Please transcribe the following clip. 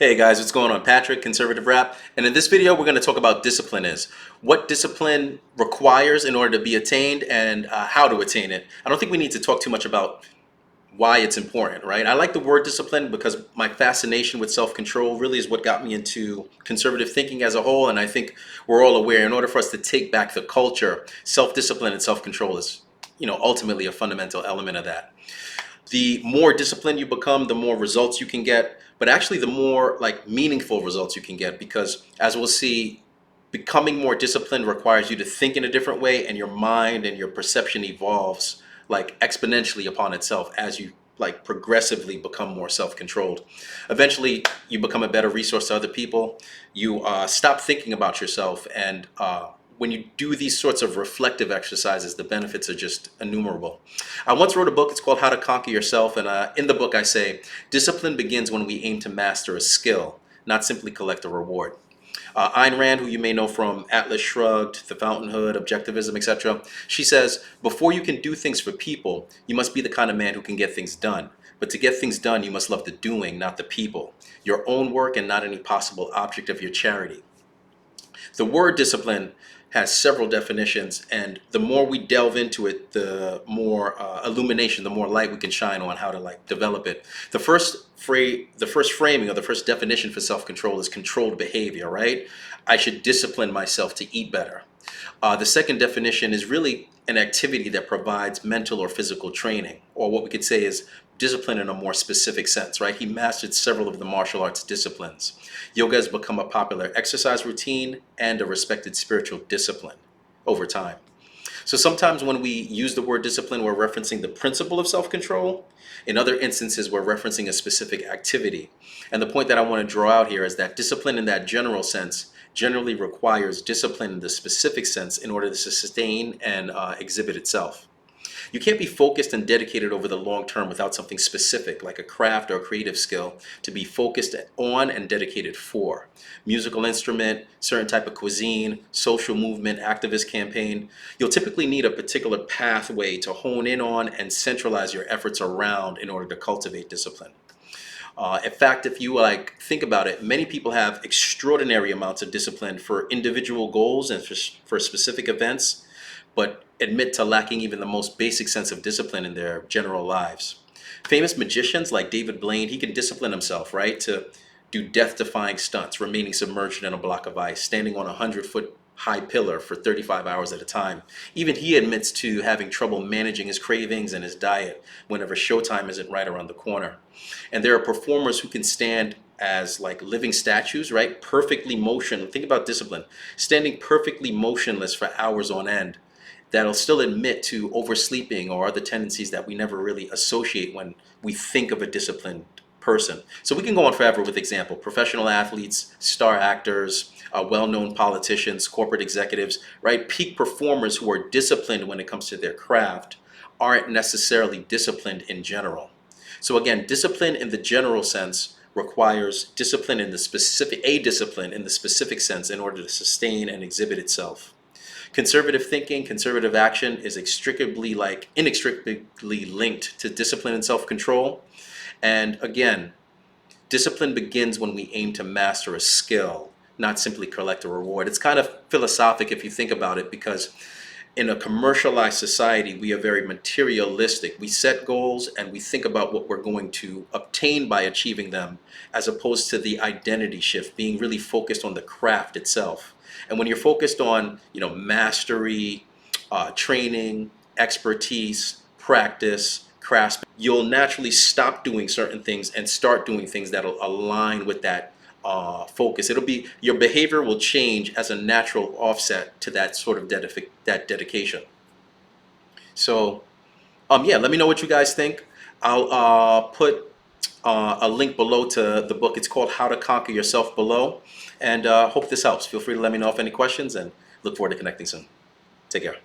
Hey guys, what's going on? Patrick, Conservative Rap. And in this video, we're going to talk about discipline is. What discipline requires in order to be attained and how to attain it. I don't think we need to talk too much about why it's important, right? I like the word discipline because my fascination with self-control really is what got me into conservative thinking as a whole. And I think we're all aware in order for us to take back the culture, self-discipline and self-control is, ultimately a fundamental element of that. The more disciplined you become, the more results you can get, but actually the more like meaningful results you can get because as we'll see, becoming more disciplined requires you to think in a different way and your mind and your perception evolves like exponentially upon itself as you like progressively become more self-controlled. Eventually you become a better resource to other people. You stop thinking about yourself and when you do these sorts of reflective exercises, the benefits are just innumerable. I once wrote a book, it's called How to Conquer Yourself, and in the book I say, discipline begins when we aim to master a skill, not simply collect a reward. Ayn Rand, who you may know from Atlas Shrugged, The Fountainhood, Objectivism, etc., she says, before you can do things for people, you must be the kind of man who can get things done. But to get things done, you must love the doing, not the people. Your own work and not any possible object of your charity. The word discipline has several definitions, and the more we delve into it, the more illumination, the more light we can shine on how to like develop it. The first framing or the first definition for self-control is controlled behavior, right? I should discipline myself to eat better. The second definition is really an activity that provides mental or physical training, or what we could say is discipline in a more specific sense, right? He mastered several of the martial arts disciplines. Yoga has become a popular exercise routine and a respected spiritual discipline over time. So sometimes when we use the word discipline, we're referencing the principle of self-control. In other instances, we're referencing a specific activity. And the point that I want to draw out here is that discipline in that general sense generally requires discipline in the specific sense in order to sustain and exhibit itself. You can't be focused and dedicated over the long term without something specific like a craft or a creative skill to be focused on and dedicated for. Musical instrument, certain type of cuisine, social movement, activist campaign. You'll typically need a particular pathway to hone in on and centralize your efforts around in order to cultivate discipline. In fact, if you like think about it, many people have extraordinary amounts of discipline for individual goals and for specific events, but admit to lacking even the most basic sense of discipline in their general lives. Famous magicians like David Blaine, he can discipline himself, right, to do death-defying stunts, remaining submerged in a block of ice, standing on a 100-foot high pillar for 35 hours at a time. Even he admits to having trouble managing his cravings and his diet whenever showtime isn't right around the corner. And there are performers who can stand as like living statues, right? Perfectly motionless. Think about discipline. Standing perfectly motionless for hours on end. That'll still admit to oversleeping or other tendencies that we never really associate when we think of a disciplined person. So we can go on forever with example. Professional athletes, star actors, well-known politicians, corporate executives, right? Peak performers who are disciplined when it comes to their craft aren't necessarily disciplined in general. So again, discipline in the general sense requires discipline in the specific, a discipline in the specific sense in order to sustain and exhibit itself. Conservative thinking, conservative action is inextricably linked to discipline and self-control. And again, discipline begins when we aim to master a skill, not simply collect a reward. It's kind of philosophic if you think about it, because in a commercialized society, we are very materialistic. We set goals and we think about what we're going to obtain by achieving them, as opposed to the identity shift, being really focused on the craft itself. And when you're focused on, mastery, training, expertise, practice, craftsmanship, you'll naturally stop doing certain things and start doing things that'll align with that focus. It'll be your behavior will change as a natural offset to that sort of that dedication. So, yeah, let me know what you guys think. I'll put a link below to the book. It's called How to Conquer Yourself below. And hope this helps. Feel free to let me know if any questions and look forward to connecting soon. Take care.